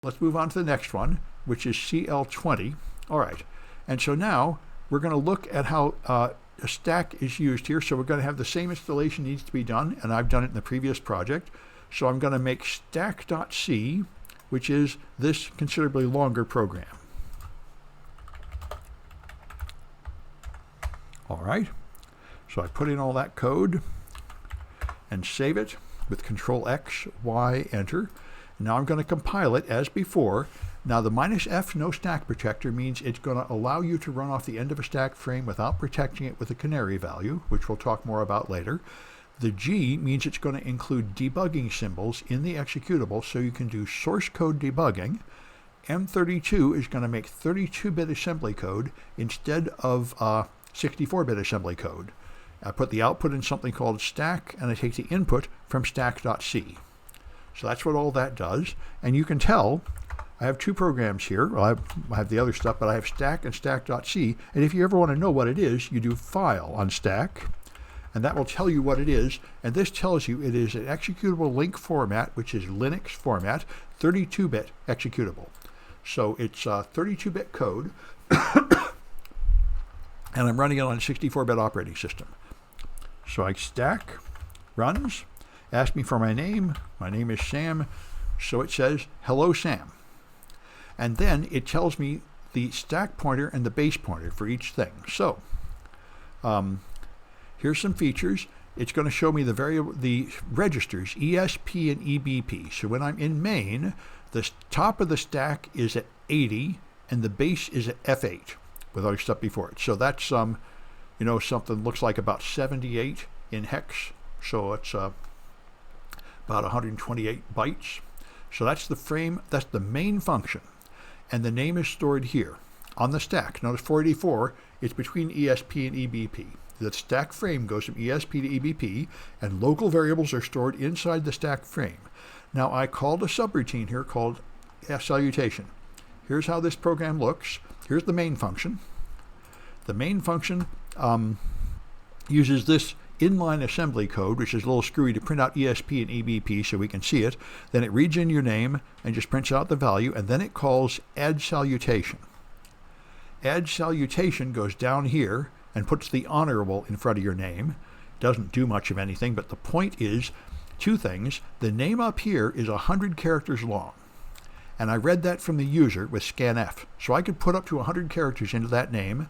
Let's move on to the next one, which is CL20. All right, and so now we're going to look at how a stack is used here. So we're going to have the same installation needs to be done, and I've done it in the previous project. So I'm going to make stack.c, which is this considerably longer program. All right, so I put in all that code and save it with Control X, Y, Enter. Now I'm going to compile it as before. Now the -F no stack protector means it's going to allow you to run off the end of a stack frame without protecting it with a canary value, which we'll talk more about later. The G means it's going to include debugging symbols in the executable so you can do source code debugging. M32 is going to make 32-bit assembly code instead of 64-bit assembly code. I put the output in something called stack, and I take the input from stack.c. So that's what all that does. And you can tell I have two programs here. Well, I have the other stuff, but I have stack and stack.c. And if you ever want to know what it is, you do file on stack, and that will tell you what it is. And this tells you it is an executable link format, which is Linux format, 32-bit executable. So it's 32-bit code, and I'm running it on a 64-bit operating system. So I stack, runs, ask me for my name. My name is Sam, so it says, hello, Sam. And then it tells me the stack pointer and the base pointer for each thing. So here's some features. It's going to show me the registers, ESP and EBP. So when I'm in main, the top of the stack is at 80 and the base is at F8 with other stuff before it. So that's something looks like about 78 in hex. So it's about 128 bytes. So that's the frame, that's the main function. And the name is stored here on the stack. Notice 484, it's between ESP and EBP. The stack frame goes from ESP to EBP, and local variables are stored inside the stack frame. Now I called a subroutine here called salutation. Here's how this program looks. Here's the main function. The main function uses this inline assembly code, which is a little screwy to print out ESP and EBP so we can see it. Then it reads in your name and just prints out the value, and then it calls add salutation. Add salutation goes down here and puts the honorable in front of your name. Doesn't do much of anything, but the point is two things. The name up here is 100 characters long, and I read that from the user with scanf. So I could put up to 100 characters into that name,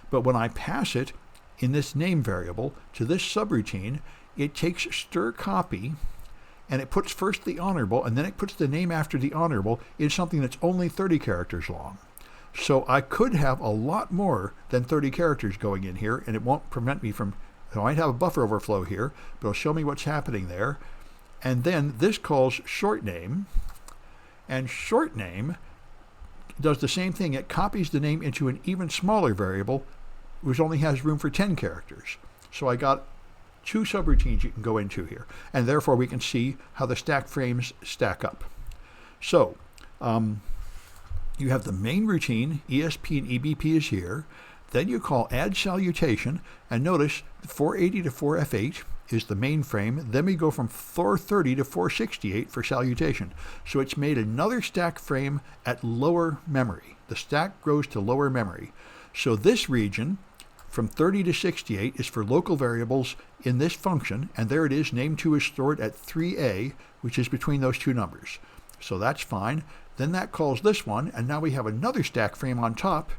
but when I pass it in this name variable to this subroutine, it takes stir copy and it puts first the honorable and then it puts the name after the honorable in something that's only 30 characters long. So I could have a lot more than 30 characters going in here, and it won't prevent me from, I might have a buffer overflow here, but it'll show me what's happening there. And then this calls short name, and short name does the same thing. It copies the name into an even smaller variable, which only has room for 10 characters. So I got two subroutines you can go into here, and therefore we can see how the stack frames stack up. So you have the main routine, ESP and EBP is here. Then you call add salutation, and notice 480 to 4F8 is the main frame. Then we go from 430 to 468 for salutation. So it's made another stack frame at lower memory. The stack grows to lower memory. So this region from 30 to 68 is for local variables in this function, and there it is, name2 is stored at 3A, which is between those two numbers. So that's fine. Then that calls this one, and now we have another stack frame on top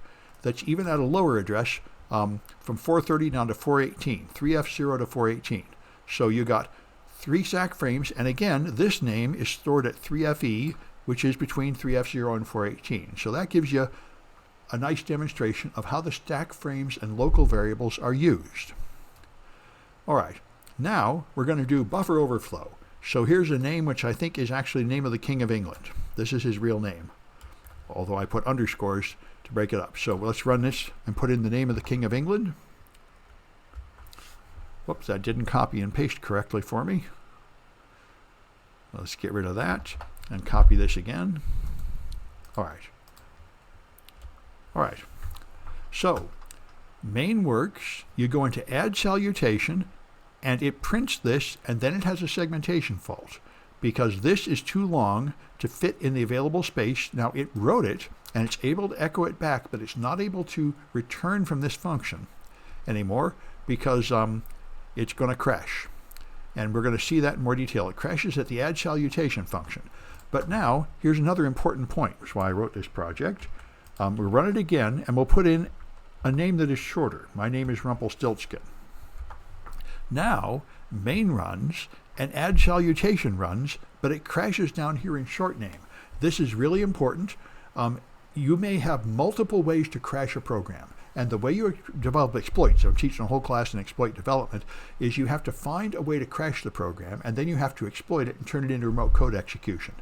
that's even at a lower address, from 430 down to 418, 3F0 to 418. So you got three stack frames, and again, this name is stored at 3FE, which is between 3F0 and 418. So that gives you a nice demonstration of how the stack frames and local variables are used. All right, now we're going to do buffer overflow. So here's a name which I think is actually the name of the King of England. This is his real name, although I put underscores to break it up. So let's run this and put in the name of the King of England. Whoops, that didn't copy and paste correctly for me. Let's get rid of that and copy this again. All right. All right, so main works, you go into add salutation, and it prints this, and then it has a segmentation fault. because this is too long to fit in the available space. Now it wrote it, and it's able to echo it back, but it's not able to return from this function anymore because it's going to crash. And we're going to see that in more detail. It crashes at the add salutation function. But now, here's another important point, which is why I wrote this project. We'll run it again, and we'll put in a name that is shorter. My name is Rumpelstiltskin. Now, main runs and add salutation runs, but it crashes down here in short name. This is really important. You may have multiple ways to crash a program. And the way you develop exploits, I'm teaching a whole class in exploit development, is you have to find a way to crash the program, and then you have to exploit it and turn it into remote code execution.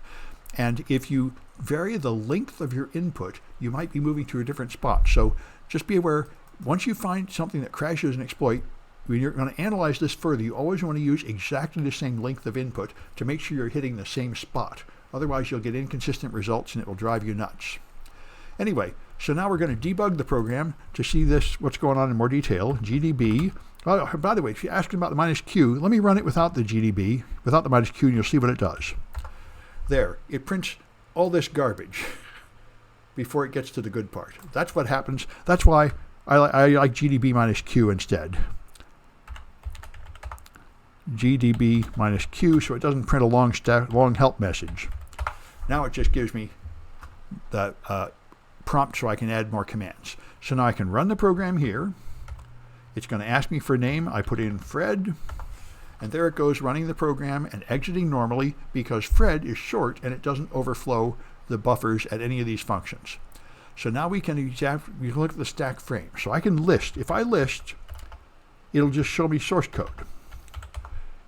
And if you vary the length of your input, you might be moving to a different spot. So just be aware, once you find something that crashes an exploit, when you're going to analyze this further, you always want to use exactly the same length of input to make sure you're hitting the same spot. Otherwise, you'll get inconsistent results and it will drive you nuts. Anyway, so now we're going to debug the program to see what's going on in more detail. GDB. Oh, by the way, if you're asking about the minus Q, let me run it without the GDB, without the minus Q, and you'll see what it does. There, it prints all this garbage before it gets to the good part. That's what happens. That's why I like GDB minus Q instead. GDB minus Q, so it doesn't print a long help message. Now it just gives me the prompt so I can add more commands. So now I can run the program here. It's going to ask me for a name. I put in Fred, and there it goes running the program and exiting normally because Fred is short and it doesn't overflow the buffers at any of these functions. So now we can look at the stack frame. So I can list. If I list, it'll just show me source code.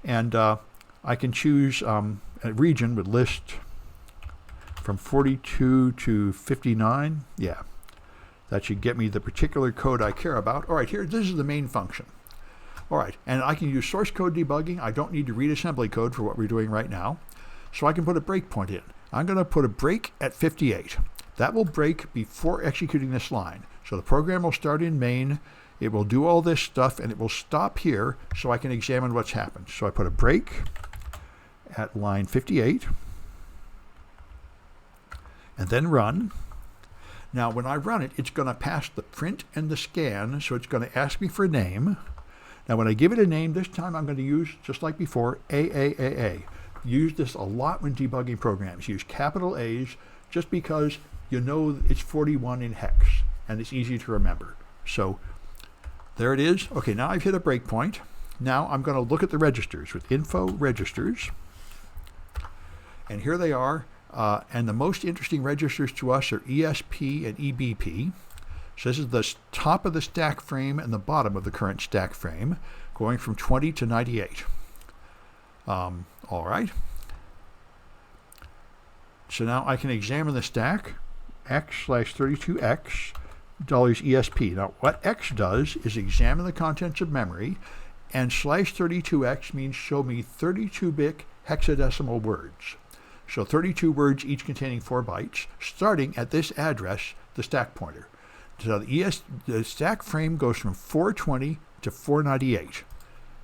And I can choose a region with list from 42 to 59. Yeah, that should get me the particular code I care about. All right, here, this is the main function. All right, and I can use source code debugging. I don't need to read assembly code for what we're doing right now. So I can put a breakpoint in. I'm going to put a break at 58. That will break before executing this line. So the program will start in main. It will do all this stuff, and it will stop here so I can examine what's happened. So I put a break at line 58, and then run. Now, when I run it, it's going to pass the print and the scan, so it's going to ask me for a name. Now, when I give it a name, this time I'm going to use, just like before, AAAA. Use this a lot when debugging programs. Use capital A's just because you know it's 41 in hex, and it's easy to remember. So there it is. Okay, now I've hit a breakpoint. Now I'm going to look at the registers with info registers. And here they are. And the most interesting registers to us are ESP and EBP. So this is the top of the stack frame and the bottom of the current stack frame, going from 20 to 98. All right. So now I can examine the stack, x/32x, $ESP. Now what x does is examine the contents of memory, and /32x means show me 32-bit hexadecimal words. So 32 words each containing 4 bytes, starting at this address, the stack pointer. So the stack frame goes from 420 to 498.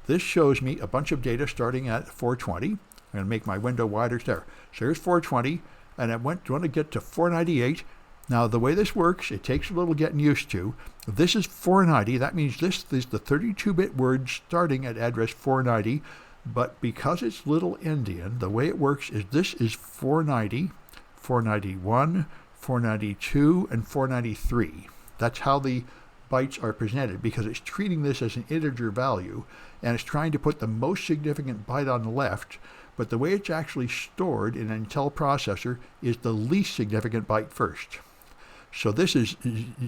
This shows me a bunch of data starting at 420. I'm going to make my window wider there. So here's 420, and I want to get to 498. Now, the way this works, it takes a little getting used to. This is 490. That means this is the 32-bit word starting at address 490. But because it's little endian, the way it works is this is 490, 491, 492, and 493. That's how the bytes are presented, because it's treating this as an integer value, and it's trying to put the most significant byte on the left, but the way it's actually stored in an Intel processor is the least significant byte first. So this is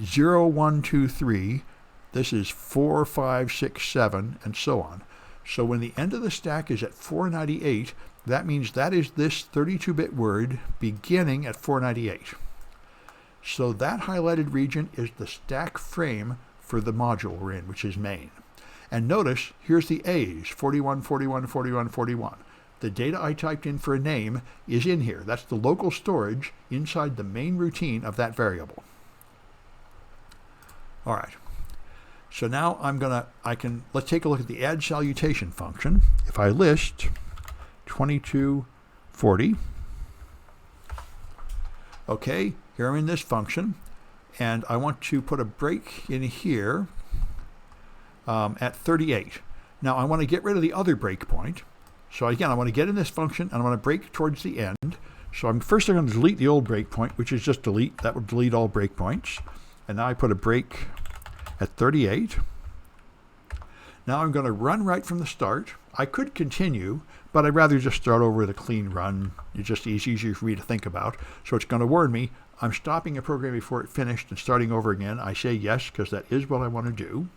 0, 1, 2, 3, this is 4, 5, 6, 7, and so on. So when the end of the stack is at 498, that means that is this 32-bit word beginning at 498. So that highlighted region is the stack frame for the module we're in, which is main. And notice, here's the A's, 41, 41, 41, 41. The data I typed in for a name is in here. That's the local storage inside the main routine of that variable. All right. So now let's take a look at the add salutation function. If I list 22, 40. Okay, here I'm in this function, and I want to put a break in here at 38. Now I want to get rid of the other breakpoint. So again, I want to get in this function, and I want to break towards the end. So I'm going to delete the old breakpoint, which is just delete. That will delete all breakpoints. And now I put a break at 38. Now I'm going to run right from the start. I could continue, but I'd rather just start over with a clean run. It's just easier for me to think about. So it's going to warn me I'm stopping a program before it finished and starting over again. I say yes, because that is what I want to do.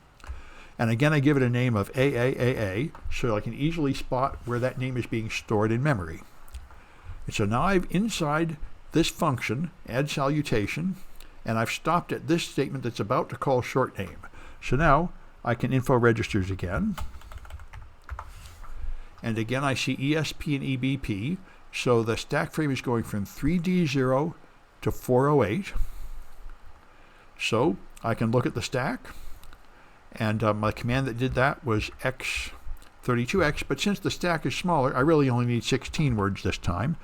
And again, I give it a name of AAAA, so I can easily spot where that name is being stored in memory. And so now I've inside this function, add salutation, and I've stopped at this statement that's about to call short name. So now I can info registers again. And again, I see ESP and EBP. So the stack frame is going from 3D0 to 408. So I can look at the stack. And my command that did that was x32x. But since the stack is smaller, I really only need 16 words this time.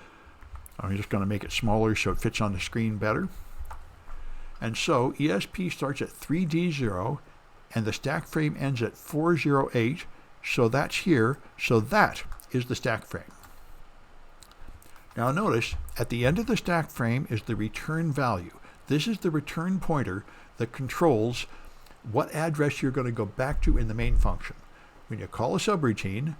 I'm just going to make it smaller so it fits on the screen better. And so ESP starts at 3D0, and the stack frame ends at 408. So that's here. So that is the stack frame. Now notice, at the end of the stack frame is the return value. This is the return pointer that controls what address you're going to go back to in the main function. When you call a subroutine,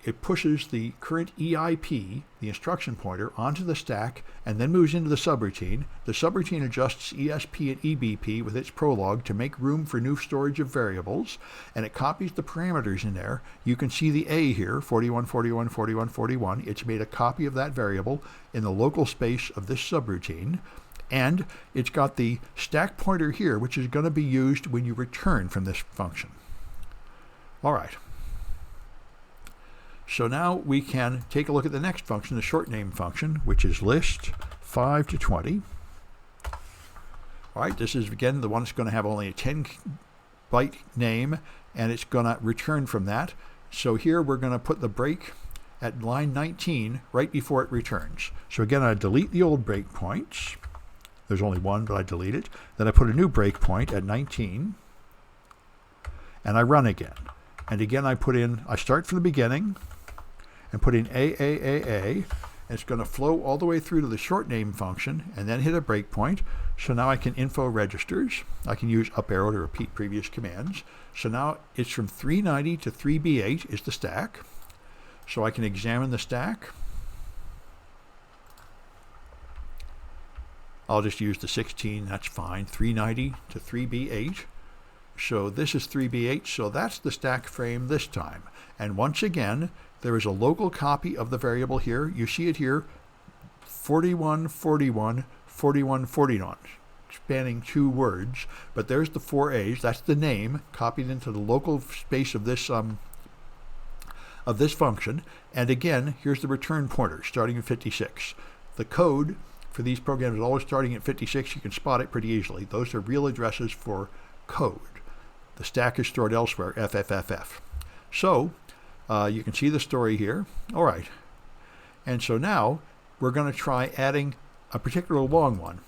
it pushes the current EIP, the instruction pointer, onto the stack and then moves into the subroutine. The subroutine adjusts ESP and EBP with its prologue to make room for new storage of variables, and it copies the parameters in there. You can see the A here, 41, 41, 41, 41. It's made a copy of that variable in the local space of this subroutine. And it's got the stack pointer here, which is going to be used when you return from this function. All right. So now we can take a look at the next function, the short name function, which is list 5 to 20. All right, this is, again, the one that's going to have only a 10-byte name, and it's going to return from that. So here we're going to put the break at line 19 right before it returns. So again, I delete the old breakpoints. There's only one, but I delete it. Then I put a new breakpoint at 19, and I run again. And again, I start from the beginning and put in AAAA, and it's going to flow all the way through to the short name function and then hit a breakpoint. So now I can info registers. I can use up arrow to repeat previous commands. So now it's from 390 to 3B8 is the stack. So I can examine the stack. I'll just use the 16, that's fine. 390 to 3B8. So this is 3B8, so that's the stack frame this time. And once again, there is a local copy of the variable here. You see it here, 41, 41, 41, 41, spanning 2 words. But there's the 4 A's, that's the name, copied into the local space of this function. And again, here's the return pointer, starting at 56. The code for these programs is always starting at 56. You can spot it pretty easily. Those are real addresses for code. The stack is stored elsewhere, FFFF. So you can see the story here. All right. And so now we're going to try adding a particular long one.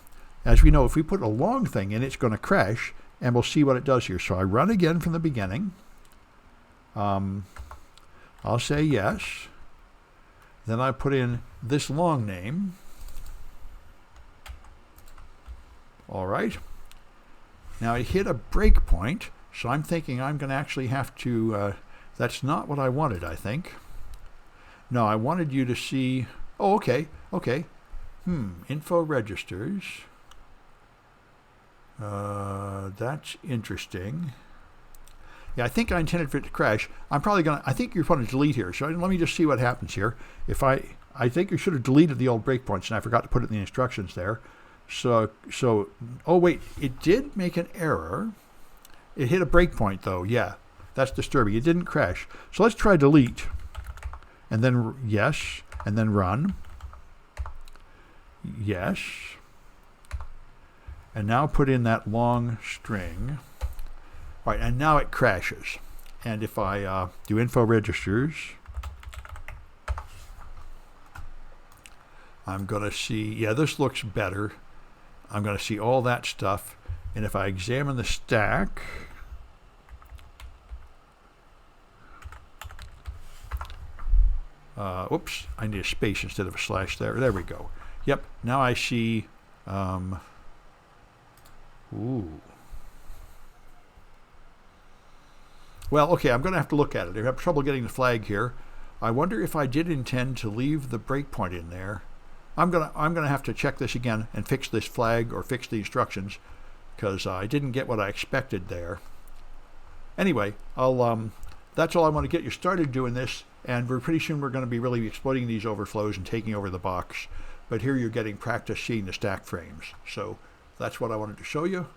As we know, if we put a long thing in, it's going to crash, and we'll see what it does here. So I run again from the beginning. I'll say yes. Then I put in this long name. All right. Now I hit a breakpoint, so I'm thinking I'm going to actually have to, that's not what I wanted, I think. No, I wanted you to see, oh, okay. Info registers. That's interesting. Yeah, I think I intended for it to crash. I think you're going to delete here, so let me just see what happens here. I think you should have deleted the old breakpoints, and I forgot to put it in the instructions there. So, oh wait, it did make an error. It hit a breakpoint though, yeah. That's disturbing. It didn't crash. So let's try delete. And then yes, and then run. Yes. And now put in that long string. All right, and now it crashes. And if I do info registers, I'm going to see, yeah, this looks better. I'm going to see all that stuff. And if I examine the stack, oops, I need a space instead of a slash there. There we go. Yep, now I see, ooh. Well, okay, I'm going to have to look at it. I have trouble getting the flag here. I wonder if I did intend to leave the breakpoint in there. I'm gonna have to check this again and fix this flag or fix the instructions, because I didn't get what I expected there. Anyway, that's all I want to get you started doing this, and pretty soon we're going to be really exploiting these overflows and taking over the box. But here you're getting practice seeing the stack frames. So that's what I wanted to show you.